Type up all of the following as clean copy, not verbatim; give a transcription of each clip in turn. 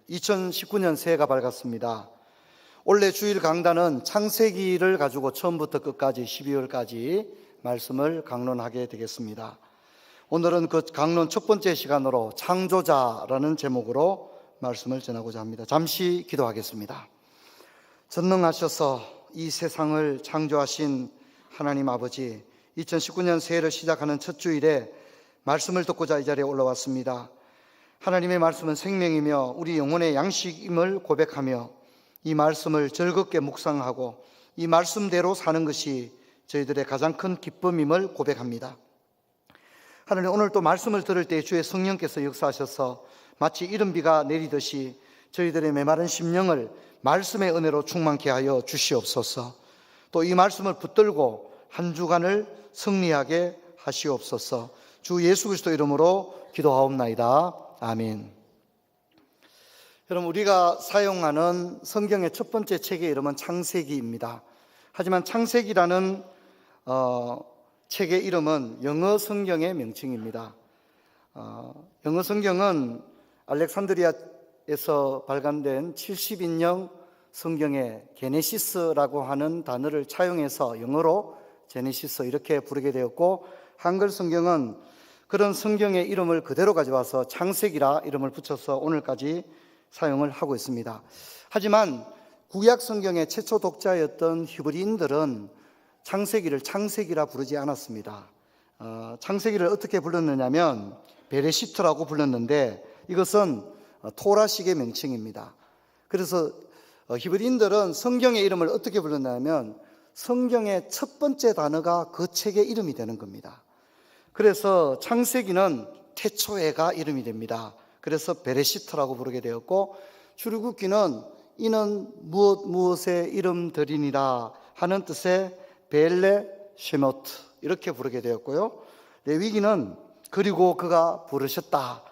2019년 새해가 밝았습니다. 올해 주일 강단은 창세기를 가지고 처음부터 끝까지 12월까지 말씀을 강론하게 되겠습니다. 오늘은 그 강론 첫 번째 시간으로 창조자라는 제목으로 말씀을 전하고자 합니다. 잠시 기도하겠습니다. 전능하셔서 이 세상을 창조하신 하나님 아버지, 2019년 새해를 시작하는 첫 주일에 말씀을 듣고자 이 자리에 올라왔습니다. 하나님의 말씀은 생명이며 우리 영혼의 양식임을 고백하며 이 말씀을 즐겁게 묵상하고 이 말씀대로 사는 것이 저희들의 가장 큰 기쁨임을 고백합니다. 하나님, 오늘 또 말씀을 들을 때 주의 성령께서 역사하셔서 마치 이른비가 내리듯이 저희들의 메마른 심령을 말씀의 은혜로 충만케 하여 주시옵소서. 또 이 말씀을 붙들고 한 주간을 승리하게 하시옵소서. 주 예수 그리스도 이름으로 기도하옵나이다. 아멘. 여러분, 우리가 사용하는 성경의 첫 번째 책의 이름은 창세기입니다. 하지만 창세기라는 책의 이름은 영어 성경의 명칭입니다. 영어 성경은 알렉산드리아에서 발간된 70인용 성경의 게네시스라고 하는 단어를 차용해서 영어로 제네시스 이렇게 부르게 되었고, 한글 성경은 그런 성경의 이름을 그대로 가져와서 창세기라 이름을 붙여서 오늘까지 사용을 하고 있습니다. 하지만 구약 성경의 최초 독자였던 히브리인들은 창세기를 창세기라 부르지 않았습니다. 창세기를 어떻게 불렀느냐면 베레시트라고 불렀는데, 이것은 토라식의 명칭입니다. 그래서 히브리인들은 성경의 이름을 어떻게 불렀냐면 성경의 첫 번째 단어가 그 책의 이름이 되는 겁니다. 그래서 창세기는 태초에가 이름이 됩니다. 그래서 베레시트라고 부르게 되었고, 출애굽기는 이는 무엇의 이름들이니라 하는 뜻의 벨레 쉐모트 이렇게 부르게 되었고요. 레위기는 그리고 그가 부르셨다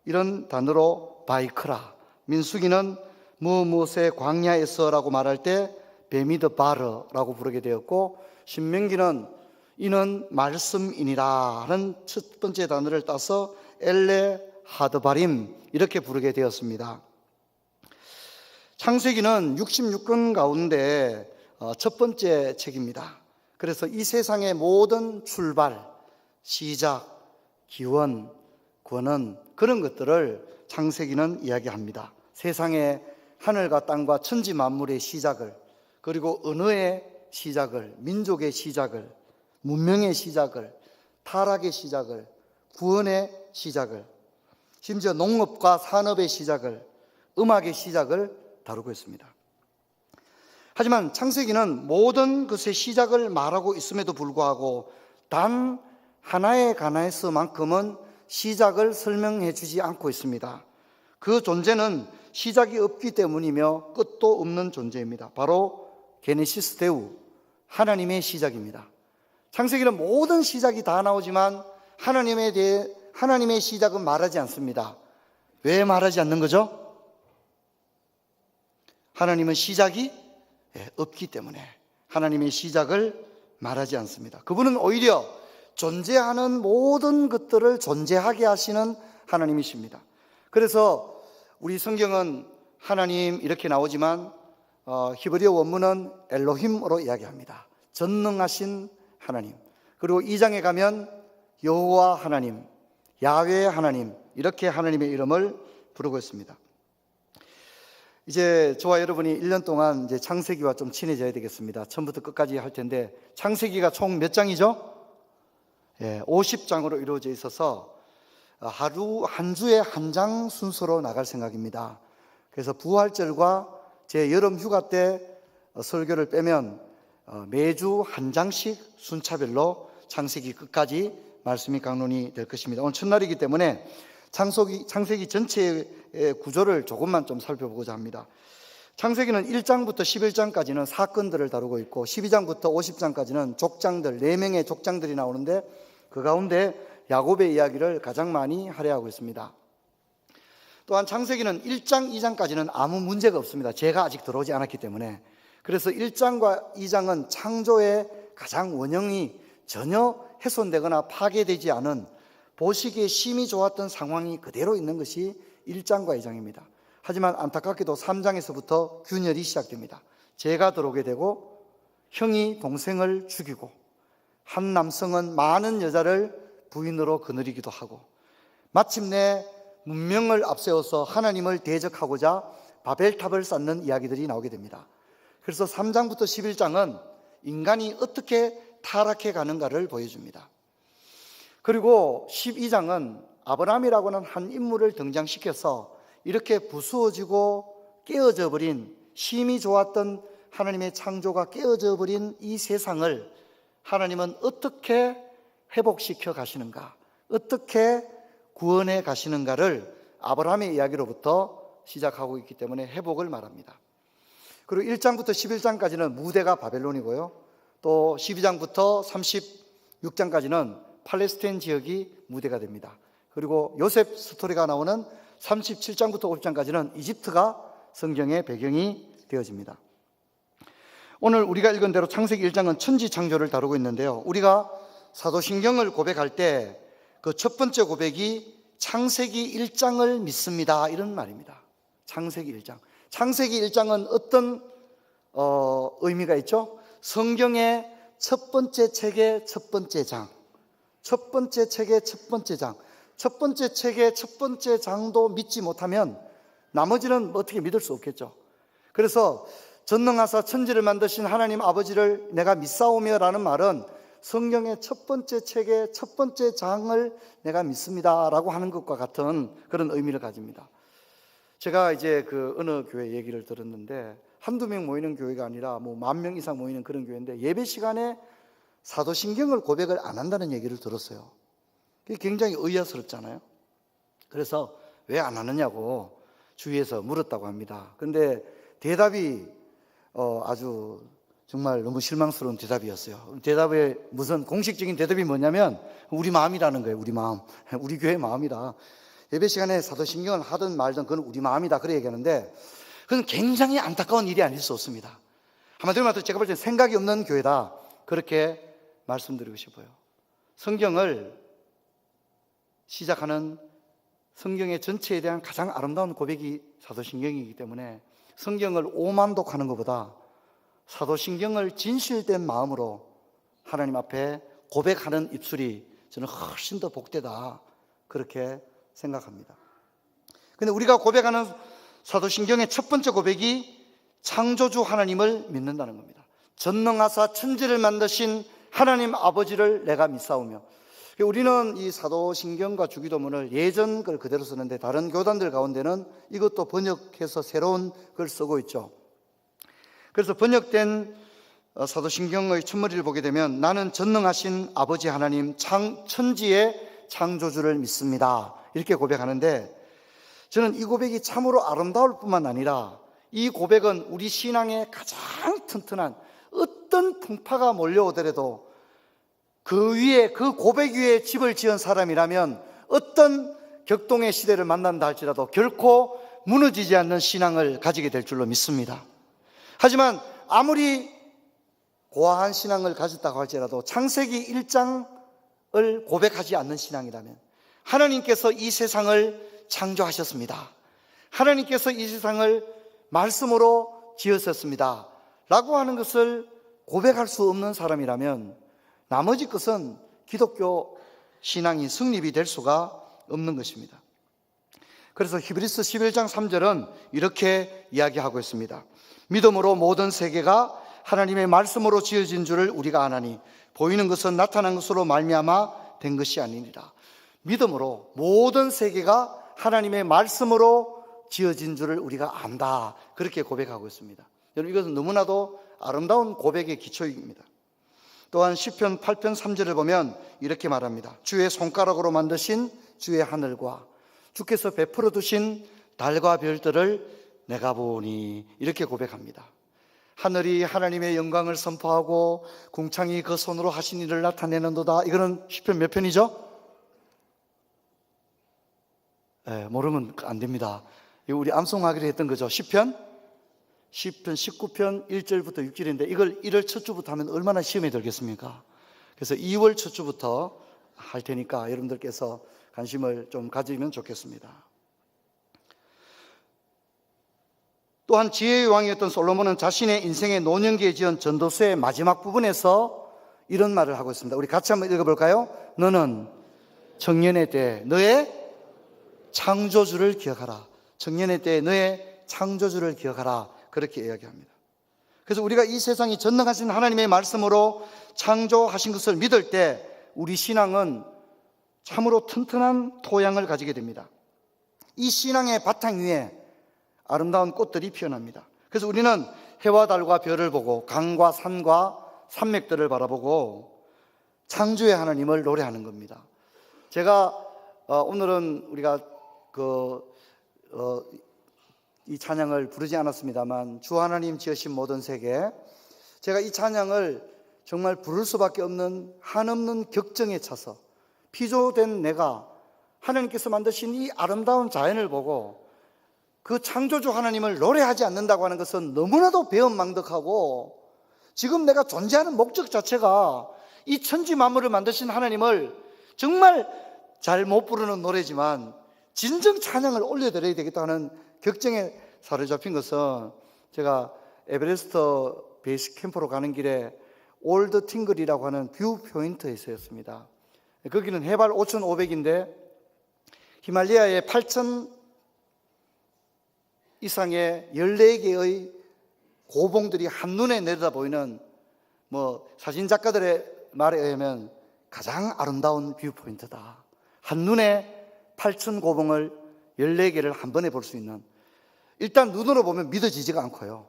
이런 단어로 바이크라, 민수기는 무엇의 광야에서라고 말할 때 베미드 바르라고 부르게 되었고, 신명기는 이는 말씀이니라 하는 첫 번째 단어를 따서 엘레 하드바림 이렇게 부르게 되었습니다. 창세기는 66권 가운데 첫 번째 책입니다. 그래서 이 세상의 모든 출발, 시작, 기원, 권원 그런 것들을 창세기는 이야기합니다. 세상의 하늘과 땅과 천지 만물의 시작을, 그리고 언어의 시작을, 민족의 시작을, 문명의 시작을, 타락의 시작을, 구원의 시작을, 심지어 농업과 산업의 시작을, 음악의 시작을 다루고 있습니다. 하지만 창세기는 모든 것의 시작을 말하고 있음에도 불구하고 단 하나에 관해서만큼은 시작을 설명해 주지 않고 있습니다. 그 존재는 시작이 없기 때문이며 끝도 없는 존재입니다. 바로 게네시스 데우, 하나님의 시작입니다. 창세기는 모든 시작이 다 나오지만 하나님에 대해 하나님의 시작은 말하지 않습니다. 왜 말하지 않는 거죠? 하나님은 시작이 없기 때문에 하나님의 시작을 말하지 않습니다. 그분은 오히려 존재하는 모든 것들을 존재하게 하시는 하나님이십니다. 그래서 우리 성경은 하나님 이렇게 나오지만 히브리어 원문은 엘로힘으로 이야기합니다. 전능하신 하나님. 그리고 2장에 가면 여호와 하나님, 야훼 하나님 이렇게 하나님의 이름을 부르고 있습니다. 이제 저와 여러분이 1년 동안 이제 창세기와 좀 친해져야 되겠습니다. 처음부터 끝까지 할 텐데, 창세기가 총 몇 장이죠? 50장으로 이루어져 있어서 하루 한 주에 한 장 순서로 나갈 생각입니다. 그래서 부활절과 제 여름 휴가 때 설교를 빼면 매주 한 장씩 순차별로 창세기 끝까지 말씀이 강론이 될 것입니다. 오늘 첫날이기 때문에 창세기 전체의 구조를 조금만 좀 살펴보고자 합니다. 창세기는 1장부터 11장까지는 사건들을 다루고 있고, 12장부터 50장까지는 족장들, 4명의 족장들이 나오는데 그 가운데 야곱의 이야기를 가장 많이 할애하고 있습니다. 또한 창세기는 1장, 2장까지는 아무 문제가 없습니다. 죄가 아직 들어오지 않았기 때문에. 그래서 1장과 2장은 창조의 가장 원형이 전혀 훼손되거나 파괴되지 않은 보시기에 심히 좋았던 상황이 그대로 있는 것이 1장과 2장입니다. 하지만 안타깝게도 3장에서부터 균열이 시작됩니다. 죄가 들어오게 되고 형이 동생을 죽이고 한 남성은 많은 여자를 부인으로 거느리기도 하고 마침내 문명을 앞세워서 하나님을 대적하고자 바벨탑을 쌓는 이야기들이 나오게 됩니다. 그래서 3장부터 11장은 인간이 어떻게 타락해 가는가를 보여줍니다. 그리고 12장은 아브라함이라고는 한 인물을 등장시켜서 이렇게 부수어지고 깨어져 버린, 힘이 좋았던 하나님의 창조가 깨어져 버린 이 세상을 하나님은 어떻게 회복시켜 가시는가, 어떻게 구원해 가시는가를 아브라함의 이야기로부터 시작하고 있기 때문에 회복을 말합니다. 그리고 1장부터 11장까지는 무대가 바벨론이고요, 또 12장부터 36장까지는 팔레스타인 지역이 무대가 됩니다. 그리고 요셉 스토리가 나오는 37장부터 50장까지는 이집트가 성경의 배경이 되어집니다. 오늘 우리가 읽은 대로 창세기 1장은 천지 창조를 다루고 있는데요, 우리가 사도신경을 고백할 때 그 첫 번째 고백이 창세기 1장을 믿습니다, 이런 말입니다. 창세기 1장. 창세기 1장은 어떤 의미가 있죠? 성경의 첫 번째 책의 첫 번째 장, 첫 번째 책의 첫 번째 장, 첫 번째 책의 첫 번째 장도 믿지 못하면 나머지는 어떻게 믿을 수 없겠죠. 그래서 전능하사 천지를 만드신 하나님 아버지를 내가 믿사오며 라는 말은 성경의 첫 번째 책의 첫 번째 장을 내가 믿습니다 라고 하는 것과 같은 그런 의미를 가집니다. 제가 이제 그 어느 교회 얘기를 들었는데 한두 명 모이는 교회가 아니라 뭐 10,000명 이상 모이는 그런 교회인데 예배 시간에 사도신경을 고백을 안 한다는 얘기를 들었어요. 그게 굉장히 의아스럽잖아요. 그래서 왜 안 하느냐고 주위에서 물었다고 합니다. 그런데 대답이 아주 정말 너무 실망스러운 대답이었어요. 대답에 무슨 공식적인 대답이 뭐냐면 우리 마음이라는 거예요. 우리 마음, 우리 교회 마음이다. 예배 시간에 사도신경을 하든 말든 그건 우리 마음이다, 그래 얘기하는데 그건 굉장히 안타까운 일이 아닐 수 없습니다. 한마디로 말해서 제가 볼 때 생각이 없는 교회다, 그렇게 말씀드리고 싶어요. 성경을 시작하는 성경의 전체에 대한 가장 아름다운 고백이 사도신경이기 때문에 성경을 오만독하는 것보다 사도신경을 진실된 마음으로 하나님 앞에 고백하는 입술이 저는 훨씬 더 복되다, 그렇게 생각합니다. 근데 우리가 고백하는 사도신경의 첫 번째 고백이 창조주 하나님을 믿는다는 겁니다. 전능하사 천지를 만드신 하나님 아버지를 내가 믿사오며. 우리는 이 사도신경과 주기도문을 예전 걸 그대로 쓰는데 다른 교단들 가운데는 이것도 번역해서 새로운 걸 쓰고 있죠. 그래서 번역된 사도신경의 첫머리를 보게 되면 나는 전능하신 아버지 하나님 천지의 창조주를 믿습니다, 이렇게 고백하는데 저는 이 고백이 참으로 아름다울 뿐만 아니라 이 고백은 우리 신앙의 가장 튼튼한, 어떤 풍파가 몰려오더라도 그 위에, 그 고백 위에 집을 지은 사람이라면 어떤 격동의 시대를 만난다 할지라도 결코 무너지지 않는 신앙을 가지게 될 줄로 믿습니다. 하지만 아무리 고아한 신앙을 가졌다고 할지라도 창세기 1장을 고백하지 않는 신앙이라면, 하나님께서 이 세상을 창조하셨습니다, 하나님께서 이 세상을 말씀으로 지으셨습니다 라고 하는 것을 고백할 수 없는 사람이라면 나머지 것은 기독교 신앙이 성립이 될 수가 없는 것입니다. 그래서 히브리서 11장 3절은 이렇게 이야기하고 있습니다. 믿음으로 모든 세계가 하나님의 말씀으로 지어진 줄을 우리가 아나니 보이는 것은 나타난 것으로 말미암아 된 것이 아니니라. 믿음으로 모든 세계가 하나님의 말씀으로 지어진 줄을 우리가 안다, 그렇게 고백하고 있습니다. 여러분, 이것은 너무나도 아름다운 고백의 기초입니다. 또한 시편 8편 3절을 보면 이렇게 말합니다. 주의 손가락으로 만드신 주의 하늘과 주께서 베풀어 두신 달과 별들을 내가 보니, 이렇게 고백합니다. 하늘이 하나님의 영광을 선포하고 궁창이 그 손으로 하신 일을 나타내는도다. 이거는 시편 몇 편이죠? 모르면 안 됩니다. 이거 우리 암송하기로 했던 거죠. 시편 19편 1절부터 6절인데 이걸 1월 첫 주부터 하면 얼마나 시험에 들겠습니까? 그래서 2월 첫 주부터 할 테니까 여러분들께서 관심을 좀 가지면 좋겠습니다. 또한 지혜의 왕이었던 솔로몬은 자신의 인생의 노년기에 지은 전도서의 마지막 부분에서 이런 말을 하고 있습니다. 우리 같이 한번 읽어볼까요? 너는 청년의 때에 너의 창조주를 기억하라. 청년의 때에 너의 창조주를 기억하라. 그렇게 이야기합니다. 그래서 우리가 이 세상이 전능하신 하나님의 말씀으로 창조하신 것을 믿을 때 우리 신앙은 참으로 튼튼한 토양을 가지게 됩니다. 이 신앙의 바탕 위에 아름다운 꽃들이 피어납니다. 그래서 우리는 해와 달과 별을 보고 강과 산과 산맥들을 바라보고 창조의 하나님을 노래하는 겁니다. 제가 오늘은 우리가 이 찬양을 부르지 않았습니다만 주 하나님 지으신 모든 세계, 제가 이 찬양을 정말 부를 수밖에 없는 한없는 격정에 차서 피조된 내가 하나님께서 만드신 이 아름다운 자연을 보고 그 창조주 하나님을 노래하지 않는다고 하는 것은 너무나도 배은망덕하고, 지금 내가 존재하는 목적 자체가 이 천지 만물을 만드신 하나님을 정말 잘 못 부르는 노래지만 진정 찬양을 올려드려야 되겠다는 격정에 사로잡힌 것은, 제가 에베레스트 베이스 캠프로 가는 길에 올드 팅글이라고 하는 뷰 포인트에 있었습니다. 거기는 해발 5,500인데 히말라야의 8,000 이상의 14개의 고봉들이 한눈에 내려다 보이는, 사진작가들의 말에 의하면 가장 아름다운 뷰 포인트다. 한눈에 8,000 고봉을 14개를 한 번에 볼 수 있는, 일단 눈으로 보면 믿어지지가 않고요.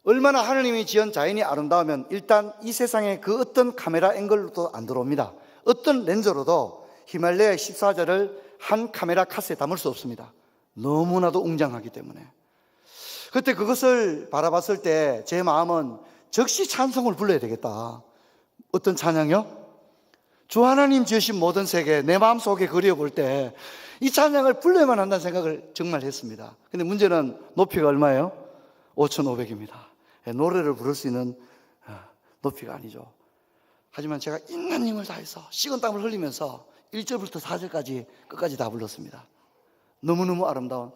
얼마나 하나님이 지은 자연이 아름다우면 일단 이 세상에 그 어떤 카메라 앵글로도 안 들어옵니다. 어떤 렌즈로도 히말라야 14절을 한 카메라 카스에 담을 수 없습니다. 너무나도 웅장하기 때문에. 그때 그것을 바라봤을 때 제 마음은 즉시 찬송을 불러야 되겠다. 어떤 찬양이요? 주 하나님 지으신 모든 세계, 내 마음속에 그려볼 때 이 찬양을 불러야만 한다는 생각을 정말 했습니다. 근데 문제는 높이가 얼마예요? 5,500입니다. 노래를 부를 수 있는 높이가 아니죠. 하지만 제가 있는 힘을 다해서 식은땀을 흘리면서 1절부터 4절까지 끝까지 다 불렀습니다. 너무너무 아름다운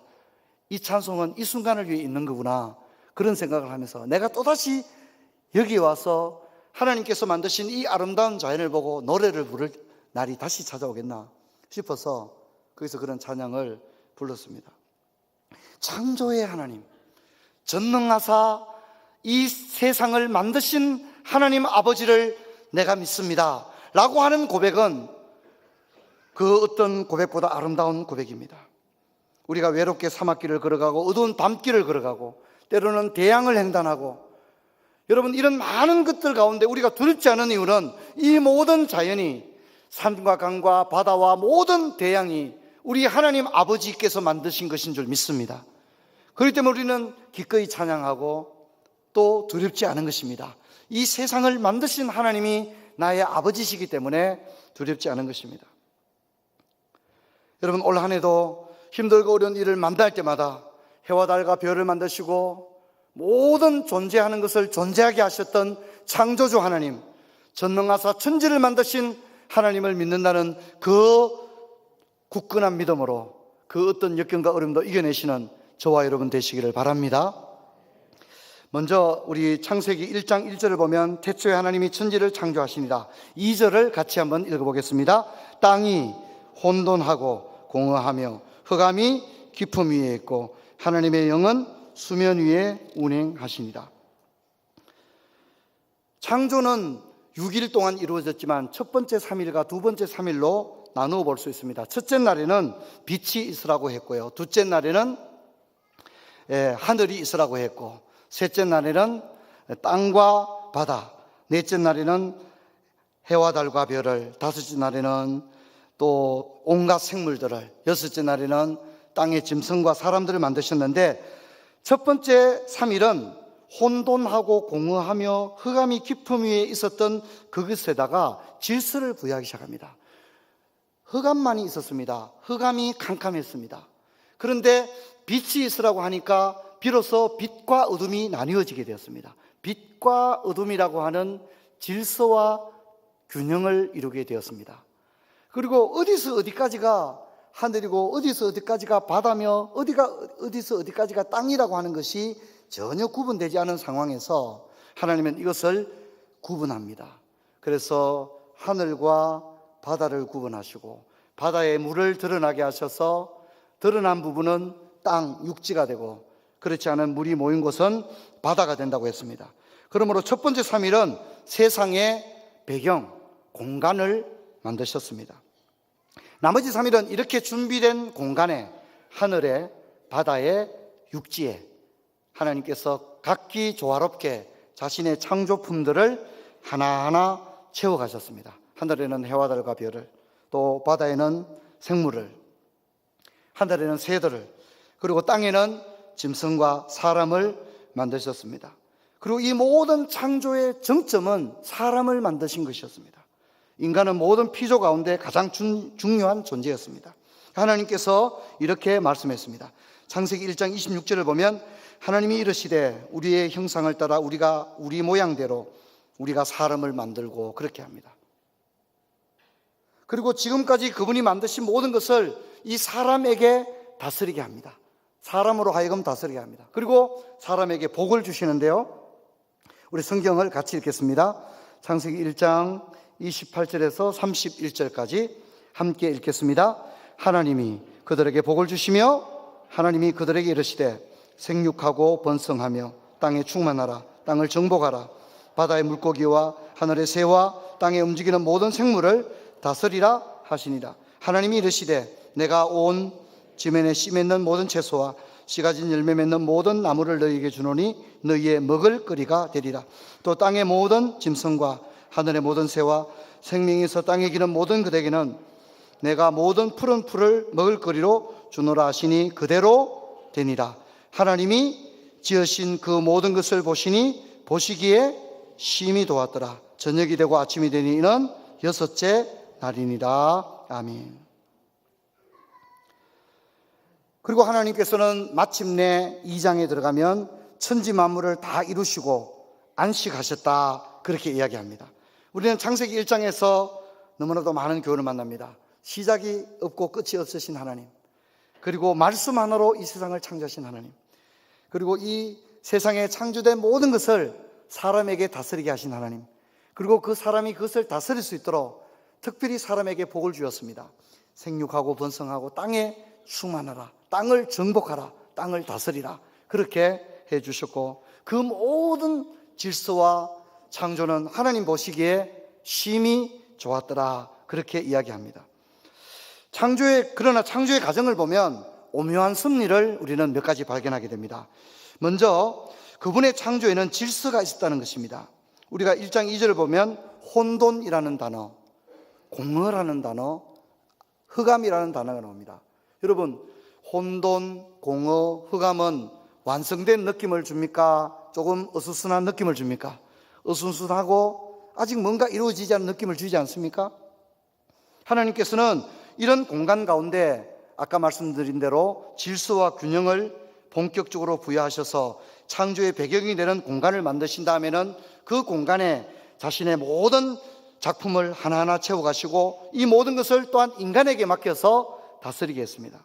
이 찬송은 이 순간을 위해 있는 거구나, 그런 생각을 하면서 내가 또다시 여기 와서 하나님께서 만드신 이 아름다운 자연을 보고 노래를 부를 날이 다시 찾아오겠나 싶어서 거기서 그런 찬양을 불렀습니다. 창조의 하나님, 전능하사 이 세상을 만드신 하나님 아버지를 내가 믿습니다 라고 하는 고백은 그 어떤 고백보다 아름다운 고백입니다. 우리가 외롭게 사막길을 걸어가고 어두운 밤길을 걸어가고 때로는 대양을 횡단하고, 여러분, 이런 많은 것들 가운데 우리가 두렵지 않은 이유는 이 모든 자연이, 산과 강과 바다와 모든 대양이 우리 하나님 아버지께서 만드신 것인 줄 믿습니다. 그렇기 때문에 우리는 기꺼이 찬양하고 또 두렵지 않은 것입니다. 이 세상을 만드신 하나님이 나의 아버지시기 때문에 두렵지 않은 것입니다. 여러분, 올 한 해도 힘들고 어려운 일을 만날 때마다 해와 달과 별을 만드시고 모든 존재하는 것을 존재하게 하셨던 창조주 하나님, 전능하사 천지를 만드신 하나님을 믿는다는 그 굳건한 믿음으로 그 어떤 역경과 어려움도 이겨내시는 저와 여러분 되시기를 바랍니다. 먼저 우리 창세기 1장 1절을 보면 태초에 하나님이 천지를 창조하시니라. 2절을 같이 한번 읽어보겠습니다. 땅이 혼돈하고 공허하며 흑암이 깊음 위에 있고 하나님의 영은 수면 위에 운행하시니라. 창조는 6일 동안 이루어졌지만 첫 번째 3일과 두 번째 3일로 나누어 볼 수 있습니다. 첫째 날에는 빛이 있으라고 했고요, 둘째 날에는 하늘이 있으라고 했고, 셋째 날에는 땅과 바다, 넷째 날에는 해와 달과 별을, 다섯째 날에는 또 온갖 생물들을, 여섯째 날에는 땅의 짐승과 사람들을 만드셨는데, 첫 번째 3일은 혼돈하고 공허하며 흑암이 깊음 위에 있었던 그것에다가 질서를 부여하기 시작합니다. 흑암만이 있었습니다. 흑암이 캄캄했습니다. 그런데 빛이 있으라고 하니까 비로소 빛과 어둠이 나뉘어지게 되었습니다. 빛과 어둠이라고 하는 질서와 균형을 이루게 되었습니다. 그리고 어디서 어디까지가 하늘이고 어디서 어디까지가 바다며 어디서 어디까지가 땅이라고 하는 것이 전혀 구분되지 않은 상황에서 하나님은 이것을 구분합니다. 그래서 하늘과 바다를 구분하시고 바다의 물을 드러나게 하셔서 드러난 부분은 땅, 육지가 되고 그렇지 않은 물이 모인 곳은 바다가 된다고 했습니다. 그러므로 첫 번째 3일은 세상의 배경, 공간을 만드셨습니다. 나머지 3일은 이렇게 준비된 공간에 하늘에, 바다에, 육지에 하나님께서 각기 조화롭게 자신의 창조품들을 하나하나 채워가셨습니다. 하늘에는 해와 달과 별을, 또 바다에는 생물을, 하늘에는 새들을, 그리고 땅에는 짐승과 사람을 만드셨습니다. 그리고 이 모든 창조의 정점은 사람을 만드신 것이었습니다. 인간은 모든 피조 가운데 가장 중요한 존재였습니다. 하나님께서 이렇게 말씀했습니다. 창세기 1장 26절을 보면 하나님이 이르시되 우리의 형상을 따라 우리가 우리 모양대로 우리가 사람을 만들고 그렇게 합니다. 그리고 지금까지 그분이 만드신 모든 것을 이 사람에게 다스리게 합니다. 사람으로 하여금 다스리게 합니다. 그리고 사람에게 복을 주시는데요, 우리 성경을 같이 읽겠습니다. 창세기 1장 28절에서 31절까지 함께 읽겠습니다. 하나님이 그들에게 복을 주시며 하나님이 그들에게 이르시되 생육하고 번성하며 땅에 충만하라. 땅을 정복하라. 바다의 물고기와 하늘의 새와 땅에 움직이는 모든 생물을 다스리라 하시니라. 하나님이 이르시되 내가 온 지면에 씨 맺는 모든 채소와 씨 가진 열매 맺는 모든 나무를 너희에게 주노니 너희의 먹을 거리가 되리라. 또 땅의 모든 짐승과 하늘의 모든 새와 생명이 있어 땅에 기는 모든 그대에게는 내가 모든 푸른 풀을 먹을 거리로 주노라 하시니 그대로 되니라. 하나님이 지으신 그 모든 것을 보시니 보시기에 심히 좋았더라. 저녁이 되고 아침이 되니 이는 여섯째 날이니라. 아멘. 그리고 하나님께서는 마침내 2장에 들어가면 천지 만물을 다 이루시고 안식하셨다, 그렇게 이야기합니다. 우리는 창세기 1장에서 너무나도 많은 교훈을 만납니다. 시작이 없고 끝이 없으신 하나님, 그리고 말씀 하나로 이 세상을 창조하신 하나님, 그리고 이 세상에 창조된 모든 것을 사람에게 다스리게 하신 하나님, 그리고 그 사람이 그것을 다스릴 수 있도록 특별히 사람에게 복을 주었습니다. 생육하고 번성하고 땅에 충만하라, 땅을 정복하라, 땅을 다스리라, 그렇게 해주셨고 그 모든 질서와 창조는 하나님 보시기에 심히 좋았더라, 그렇게 이야기합니다. 그러나 창조의 과정을 보면 오묘한 섭리를 우리는 몇 가지 발견하게 됩니다. 먼저 그분의 창조에는 질서가 있었다는 것입니다. 우리가 1장 2절을 보면 혼돈이라는 단어, 공허라는 단어, 흑암이라는 단어가 나옵니다. 여러분, 혼돈, 공허, 흑암은 완성된 느낌을 줍니까? 조금 어수선한 느낌을 줍니까? 어수선하고 아직 뭔가 이루어지지 않은 느낌을 주지 않습니까? 하나님께서는 이런 공간 가운데 아까 말씀드린 대로 질서와 균형을 본격적으로 부여하셔서 창조의 배경이 되는 공간을 만드신 다음에는 그 공간에 자신의 모든 작품을 하나하나 채워가시고 이 모든 것을 또한 인간에게 맡겨서 다스리게 했습니다.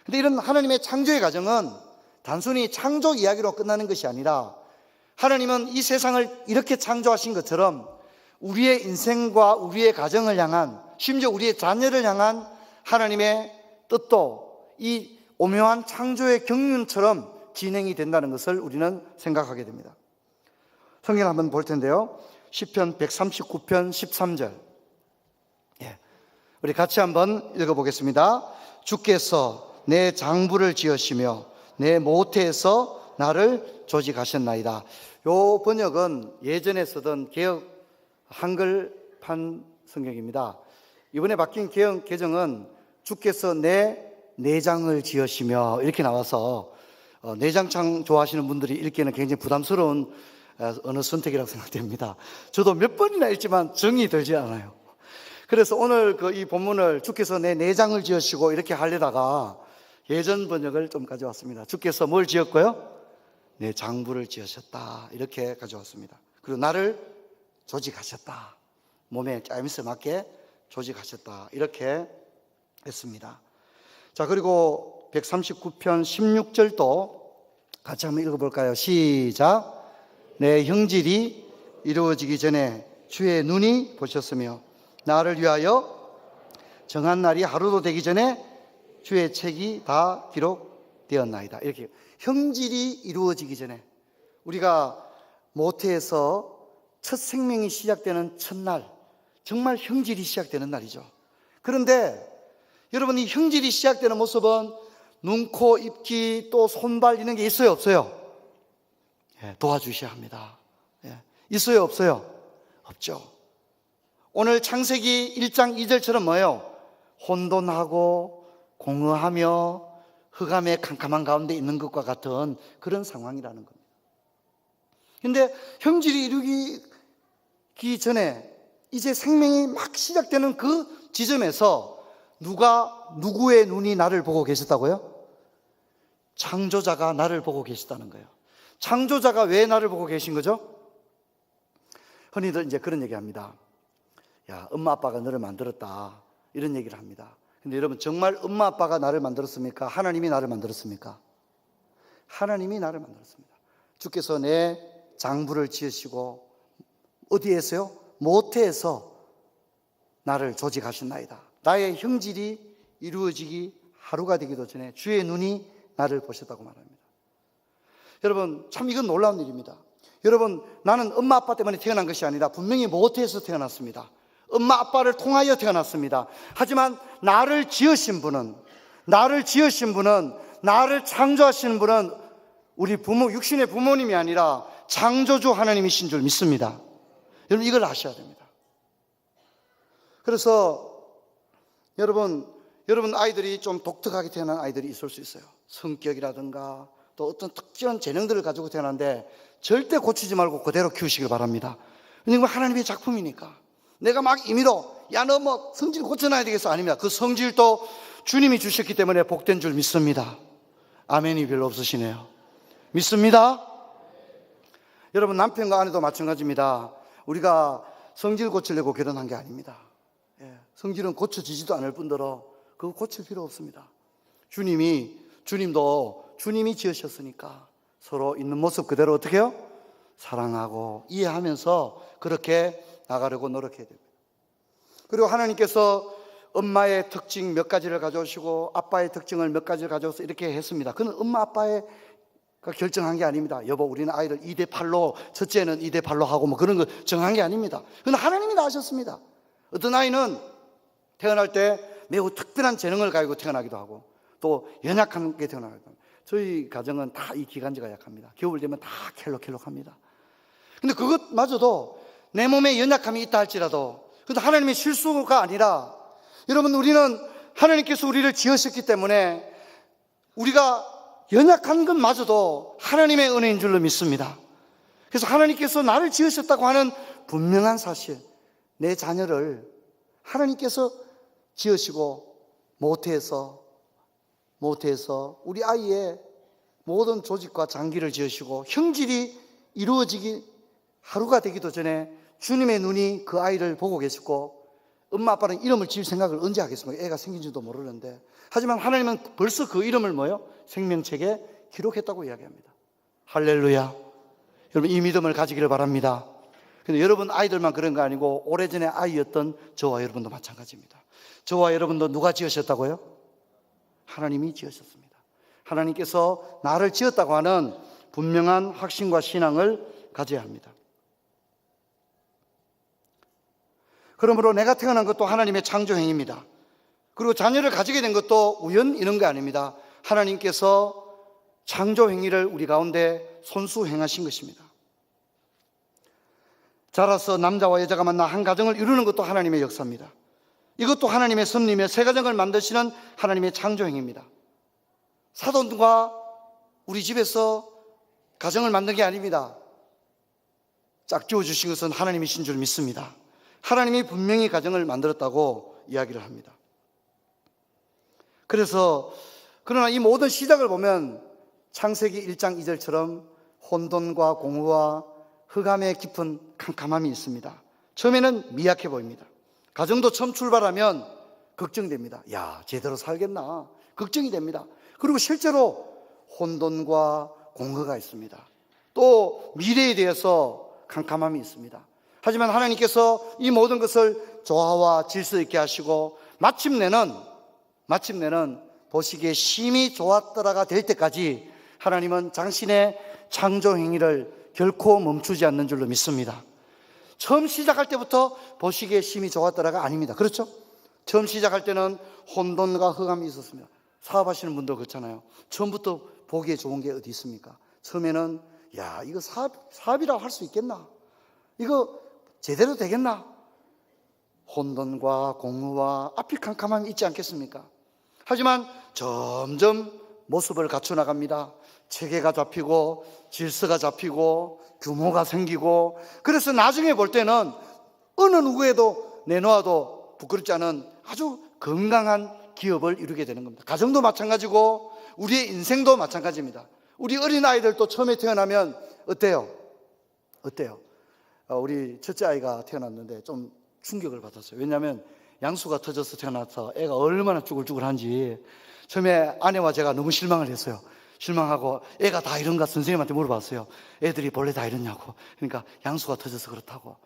그런데 이런 하나님의 창조의 과정은 단순히 창조 이야기로 끝나는 것이 아니라 하나님은 이 세상을 이렇게 창조하신 것처럼 우리의 인생과 우리의 가정을 향한, 심지어 우리의 자녀를 향한 하나님의 뜻도 이 오묘한 창조의 경륜처럼 진행이 된다는 것을 우리는 생각하게 됩니다. 성경을 한번 볼 텐데요, 시편 139편 13절, 우리 같이 한번 읽어보겠습니다. 주께서 내 장부를 지으시며 내 모태에서 나를 조직하셨나이다. 이 번역은 예전에 쓰던 개역 한글판 성경입니다. 이번에 바뀐 개역 개정은 주께서 내 내장을 지으시며 이렇게 나와서 내장창 좋아하시는 분들이 읽기에는 굉장히 부담스러운 언어 선택이라고 생각됩니다. 저도 몇 번이나 읽지만 정이 들지 않아요. 그래서 오늘 이 본문을 주께서 내 내장을 지으시고 이렇게 하려다가 예전 번역을 좀 가져왔습니다. 주께서 뭘 지었고요? 내 장부를 지으셨다, 이렇게 가져왔습니다. 그리고 나를 조직하셨다, 몸의 짜임새 맞게 조직하셨다, 이렇게 했습니다. 자, 그리고 139편 16절도 같이 한번 읽어볼까요? 시작. 내 형질이 이루어지기 전에 주의 눈이 보셨으며 나를 위하여 정한 날이 하루도 되기 전에 주의 책이 다 기록되었나이다. 이렇게 형질이 이루어지기 전에, 우리가 모태에서 첫 생명이 시작되는 첫날, 정말 형질이 시작되는 날이죠. 그런데 여러분, 이 형질이 시작되는 모습은 눈, 코, 입기, 또 손발 이런 게 있어요, 없어요? 도와주셔야 합니다. 있어요, 없어요? 없죠. 오늘 창세기 1장 2절처럼 뭐예요? 혼돈하고 공허하며 흑암의 캄캄한 가운데 있는 것과 같은 그런 상황이라는 겁니다. 그런데 형질이 이루기 전에 이제 생명이 막 시작되는 그 지점에서 누구의 눈이 나를 보고 계셨다고요? 창조자가 나를 보고 계시다는 거예요. 창조자가 왜 나를 보고 계신 거죠? 흔히들 이제 그런 얘기 합니다. 야, 엄마 아빠가 너를 만들었다, 이런 얘기를 합니다. 근데 여러분, 정말 엄마 아빠가 나를 만들었습니까? 하나님이 나를 만들었습니까? 하나님이 나를 만들었습니다. 주께서 내 장부를 지으시고 어디에서요? 모태에서 나를 조직하셨나이다. 나의 형질이 이루어지기 하루가 되기도 전에 주의 눈이 나를 보셨다고 말합니다. 여러분, 참 이건 놀라운 일입니다. 여러분, 나는 엄마 아빠 때문에 태어난 것이 아니라 분명히 모태에서 태어났습니다. 엄마 아빠를 통하여 태어났습니다. 하지만 나를 지으신 분은, 나를 창조하신 분은 우리 부모, 육신의 부모님이 아니라 창조주 하나님이신 줄 믿습니다. 여러분, 이걸 아셔야 됩니다. 그래서 여러분 아이들이 좀 독특하게 태어난 아이들이 있을 수 있어요. 성격이라든가 또 어떤 특별한 재능들을 가지고 태어났는데 절대 고치지 말고 그대로 키우시길 바랍니다. 왜냐하면 하나님의 작품이니까. 내가 막 임의로 야, 너 뭐 성질 고쳐놔야 되겠어, 아닙니다. 그 성질도 주님이 주셨기 때문에 복된 줄 믿습니다. 아멘이 별로 없으시네요. 믿습니다. 여러분, 남편과 아내도 마찬가지입니다. 우리가 성질 고치려고 결혼한 게 아닙니다. 성질은 고쳐지지도 않을 뿐더러 그거 고칠 필요 없습니다. 주님도 주님이 지으셨으니까 서로 있는 모습 그대로 어떻게 해요? 사랑하고 이해하면서 그렇게 나가려고 노력해야 됩니다. 그리고 하나님께서 엄마의 특징 몇 가지를 가져오시고 아빠의 특징을 몇 가지를 가져와서 이렇게 했습니다. 그건 엄마 아빠의 결정한 게 아닙니다. 여보, 우리는 아이를 2대8로, 첫째는 2대8로 하고 뭐 그런 거 정한 게 아닙니다. 그건 하나님이 다 하셨습니다. 어떤 아이는 태어날 때 매우 특별한 재능을 가지고 태어나기도 하고 또 연약한 게 태어나기도 합니다. 저희 가정은 다 이 기관지가 약합니다. 겨울 되면 다 켈록켈록합니다. 근데 그것마저도 내 몸에 연약함이 있다 할지라도 그것도 하나님의 실수가 아니라, 여러분, 우리는 하나님께서 우리를 지으셨기 때문에 우리가 연약한 것마저도 하나님의 은혜인 줄로 믿습니다. 그래서 하나님께서 나를 지으셨다고 하는 분명한 사실, 내 자녀를 하나님께서 지으시고 모태에서 우리 아이의 모든 조직과 장기를 지으시고 형질이 이루어지기 하루가 되기도 전에 주님의 눈이 그 아이를 보고 계시고, 엄마 아빠는 이름을 지을 생각을 언제 하겠습니까? 애가 생긴지도 모르는데. 하지만 하나님은 벌써 그 이름을 생명책에 기록했다고 이야기합니다. 할렐루야. 여러분, 이 믿음을 가지기를 바랍니다. 근데 여러분 아이들만 그런 거 아니고 오래전에 아이였던 저와 여러분도 마찬가지입니다. 저와 여러분도 누가 지으셨다고요? 하나님이 지으셨습니다. 하나님께서 나를 지었다고 하는 분명한 확신과 신앙을 가져야 합니다. 그러므로 내가 태어난 것도 하나님의 창조행위입니다. 그리고 자녀를 가지게 된 것도 우연 이런 게 아닙니다. 하나님께서 창조행위를 우리 가운데 손수 행하신 것입니다. 자라서 남자와 여자가 만나 한 가정을 이루는 것도 하나님의 역사입니다. 이것도 하나님의 섭리며 새 가정을 만드시는 하나님의 창조행위입니다. 사돈과 우리 집에서 가정을 만든 게 아닙니다. 짝지어 주신 것은 하나님이신 줄 믿습니다. 하나님이 분명히 가정을 만들었다고 이야기를 합니다. 그러나 이 모든 시작을 보면 창세기 1장 2절처럼 혼돈과 공허와 흑암의 깊은 캄캄함이 있습니다. 처음에는 미약해 보입니다. 가정도 처음 출발하면 걱정됩니다. 야, 제대로 살겠나? 걱정이 됩니다. 그리고 실제로 혼돈과 공허가 있습니다. 또 미래에 대해서 캄캄함이 있습니다. 하지만 하나님께서 이 모든 것을 조화와 질서 있게 하시고 마침내는 보시기에 심히 좋았더라가 될 때까지 하나님은 당신의 창조 행위를 결코 멈추지 않는 줄로 믿습니다. 처음 시작할 때부터 보시기에 심히 좋았더라가 아닙니다. 그렇죠? 처음 시작할 때는 혼돈과 흑암이 있었습니다. 사업하시는 분도 그렇잖아요. 처음부터 보기에 좋은 게 어디 있습니까? 처음에는 야, 이거 사업이라고 할 수 있겠나? 이거 제대로 되겠나? 혼돈과 공허와 앞이 캄캄함이 있지 않겠습니까? 하지만 점점 모습을 갖춰 나갑니다. 체계가 잡히고 질서가 잡히고 규모가 생기고, 그래서 나중에 볼 때는 어느 누구에도 내놓아도 부끄럽지 않은 아주 건강한 기업을 이루게 되는 겁니다. 가정도 마찬가지고 우리의 인생도 마찬가지입니다. 우리 어린아이들도 처음에 태어나면 어때요? 우리 첫째 아이가 태어났는데 좀 충격을 받았어요. 왜냐하면 양수가 터져서 태어나서 애가 얼마나 쭈글쭈글한지 처음에 아내와 제가 너무 실망을 했어요. 실망하고 애가 다 이런가 선생님한테 물어봤어요. 애들이 본래 다 이러냐고. 그러니까 양수가 터져서 그렇다고.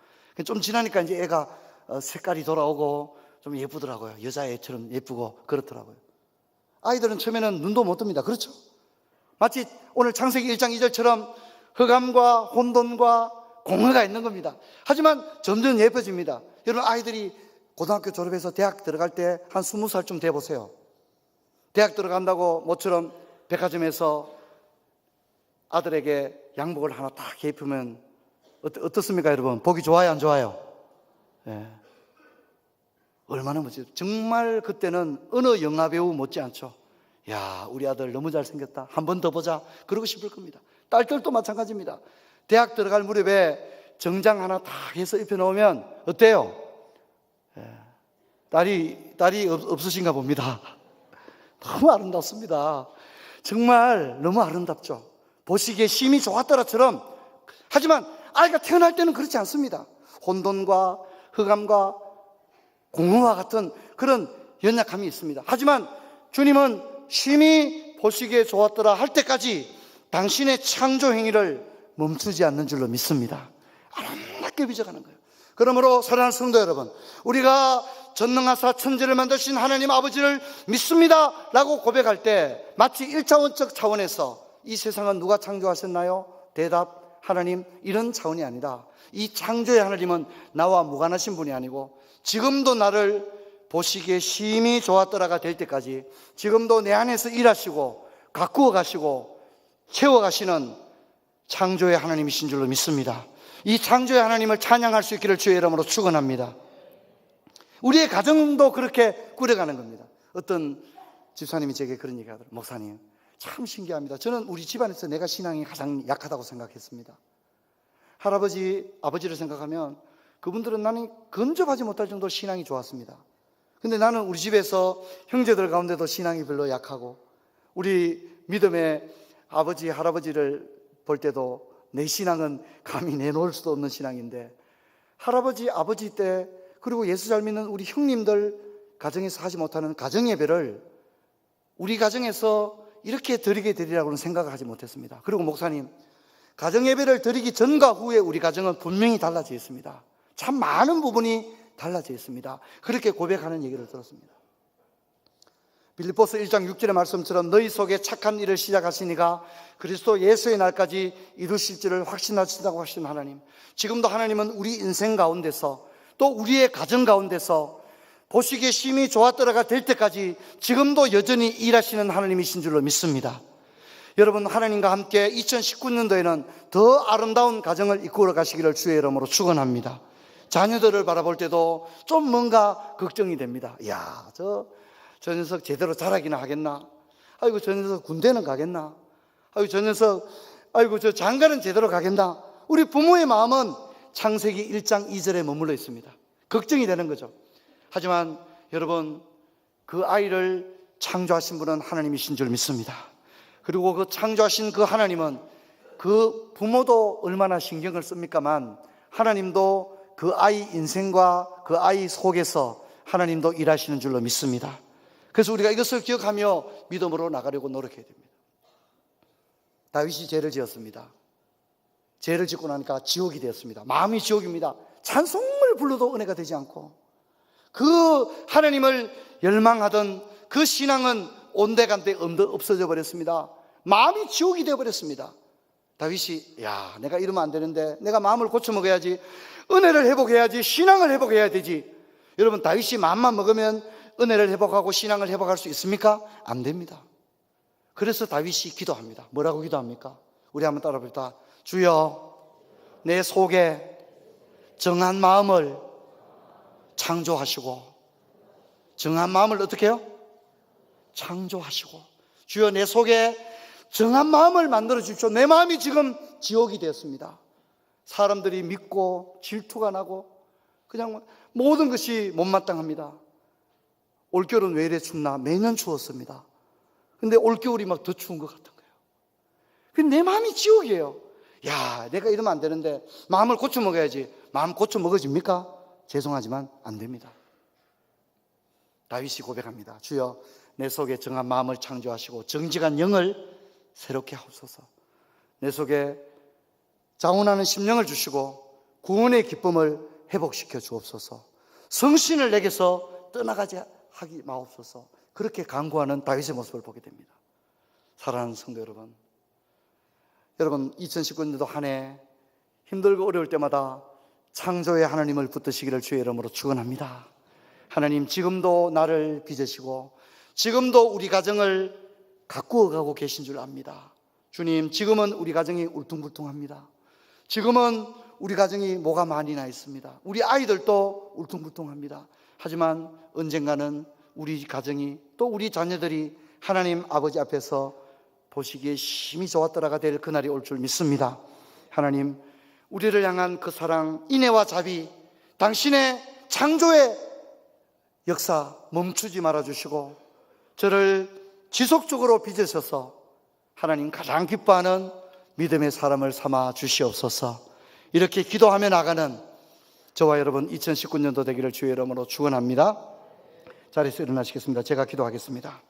좀 지나니까 이제 애가 색깔이 돌아오고 좀 예쁘더라고요. 여자애처럼 예쁘고 그렇더라고요. 아이들은 처음에는 눈도 못 뜹니다. 그렇죠? 마치 오늘 창세기 1장 2절처럼 흑암과 혼돈과 공허가 있는 겁니다. 하지만 점점 예뻐집니다. 여러분, 아이들이 고등학교 졸업해서 대학 들어갈 때 한 20살쯤 돼보세요. 대학 들어간다고 모처럼 백화점에서 아들에게 양복을 하나 딱 입히면 어떻습니까, 여러분? 보기 좋아요, 안 좋아요? 네. 얼마나 멋지죠. 정말 그때는 어느 영화배우 못지않죠. 야, 우리 아들 너무 잘생겼다, 한 번 더 보자, 그러고 싶을 겁니다. 딸들도 마찬가지입니다. 대학 들어갈 무렵에 정장 하나 딱 해서 입혀놓으면 어때요? 딸이 없으신가 봅니다. 너무 아름답습니다. 정말 너무 아름답죠. 보시기에 심히 좋았더라처럼. 하지만 아이가 태어날 때는 그렇지 않습니다. 혼돈과 흑암과 공허와 같은 그런 연약함이 있습니다. 하지만 주님은 심히 보시기에 좋았더라 할 때까지 당신의 창조 행위를 멈추지 않는 줄로 믿습니다. 아름답게 빚어가는 거예요. 그러므로 사랑하는 성도 여러분, 우리가 전능하사 천지를 만드신 하나님 아버지를 믿습니다 라고 고백할 때 마치 1차원적 차원에서 이 세상은 누가 창조하셨나요? 대답, 하나님, 이런 차원이 아니다. 이 창조의 하나님은 나와 무관하신 분이 아니고 지금도 나를 보시기에 심히 좋았더라가 될 때까지 지금도 내 안에서 일하시고 가꾸어 가시고 채워가시는 창조의 하나님이신 줄로 믿습니다. 이 창조의 하나님을 찬양할 수 있기를 주의 이름으로 축원합니다. 우리의 가정도 그렇게 꾸려가는 겁니다. 어떤 집사님이 제게 그런 얘기 하더라고요. 목사님, 참 신기합니다. 저는 우리 집안에서 내가 신앙이 가장 약하다고 생각했습니다. 할아버지, 아버지를 생각하면 그분들은 나는 근접하지 못할 정도로 신앙이 좋았습니다. 근데 나는 우리 집에서 형제들 가운데도 신앙이 별로 약하고, 우리 믿음의 아버지, 할아버지를 볼 때도 내 신앙은 감히 내놓을 수도 없는 신앙인데, 할아버지, 아버지 때, 그리고 예수 잘 믿는 우리 형님들 가정에서 하지 못하는 가정예배를 우리 가정에서 이렇게 드리게 되리라고는 생각을 하지 못했습니다. 그리고 목사님, 가정예배를 드리기 전과 후에 우리 가정은 분명히 달라져 있습니다. 참 많은 부분이 달라져 있습니다. 그렇게 고백하는 얘기를 들었습니다. 빌립보서 1장 6절의 말씀처럼 너희 속에 착한 일을 시작하시니가 그리스도 예수의 날까지 이루실 줄을 확신하신다고 하신 하나님, 지금도 하나님은 우리 인생 가운데서 또 우리의 가정 가운데서 보시기에 심히 좋았더라가 될 때까지 지금도 여전히 일하시는 하나님이신 줄로 믿습니다. 여러분, 하나님과 함께 2019년도에는 더 아름다운 가정을 이끌어 가시기를 주의 이름으로 축원합니다. 자녀들을 바라볼 때도 좀 뭔가 걱정이 됩니다. 이야, 저 녀석 제대로 자라기나 하겠나? 아이고, 저 녀석 군대는 가겠나? 아이고, 저 녀석, 아이고, 저 장가는 제대로 가겠나? 우리 부모의 마음은 창세기 1장 2절에 머물러 있습니다. 걱정이 되는 거죠. 하지만 여러분, 그 아이를 창조하신 분은 하나님이신 줄 믿습니다. 그리고 그 창조하신 그 하나님은 그 부모도 얼마나 신경을 씁니까만 하나님도 그 아이 인생과 그 아이 속에서 하나님도 일하시는 줄로 믿습니다. 그래서 우리가 이것을 기억하며 믿음으로 나가려고 노력해야 됩니다. 다윗이 죄를 지었습니다. 죄를 짓고 나니까 지옥이 되었습니다. 마음이 지옥입니다. 찬송을 불러도 은혜가 되지 않고, 그 하나님을 열망하던 그 신앙은 온데간데 없어져 버렸습니다. 마음이 지옥이 되어버렸습니다. 다윗이 내가 이러면 안 되는데, 내가 마음을 고쳐먹어야지, 은혜를 회복해야지, 신앙을 회복해야 되지. 여러분, 다윗이 마음만 먹으면 은혜를 회복하고 신앙을 회복할 수 있습니까? 안 됩니다. 그래서 다윗이 기도합니다. 뭐라고 기도합니까? 우리 한번 따라 봅시다. 주여, 내 속에 정한 마음을 창조하시고, 정한 마음을 어떻게 해요? 창조하시고, 주여 내 속에 정한 마음을 만들어 주십시오. 내 마음이 지금 지옥이 되었습니다. 사람들이 믿고 질투가 나고 그냥 모든 것이 못마땅합니다. 올겨울은 왜 이래 춥나? 매년 추웠습니다. 근데 올겨울이 막 더 추운 것 같은 거예요. 내 마음이 지옥이에요. 내가 이러면 안 되는데, 마음을 고쳐 먹어야지. 마음 고쳐 먹어집니까? 죄송하지만 안 됩니다. 다윗이 고백합니다. 주여, 내 속에 정한 마음을 창조하시고 정직한 영을 새롭게 하옵소서. 내 속에 자원하는 심령을 주시고 구원의 기쁨을 회복시켜 주옵소서. 성신을 내게서 떠나가지 하기 마옵소서. 그렇게 간구하는 다윗의 모습을 보게 됩니다. 사랑하는 성도 여러분, 2019년도 한 해 힘들고 어려울 때마다 창조의 하나님을 붙드시기를 주의 이름으로 축원합니다. 하나님, 지금도 나를 빚으시고 지금도 우리 가정을 가꾸어 가고 계신 줄 압니다. 주님, 지금은 우리 가정이 울퉁불퉁합니다. 지금은 우리 가정이 뭐가 많이 나 있습니다. 우리 아이들도 울퉁불퉁합니다. 하지만 언젠가는 우리 가정이, 또 우리 자녀들이 하나님 아버지 앞에서 보시기에 심히 좋았더라가 될 그날이 올 줄 믿습니다. 하나님, 우리를 향한 그 사랑, 인애와 자비, 당신의 창조의 역사 멈추지 말아주시고 저를 지속적으로 빚으셔서 하나님 가장 기뻐하는 믿음의 사람을 삼아 주시옵소서. 이렇게 기도하며 나가는 저와 여러분 2019년도 되기를 주의 이름으로 축원합니다. 자리에서 일어나시겠습니다. 제가 기도하겠습니다.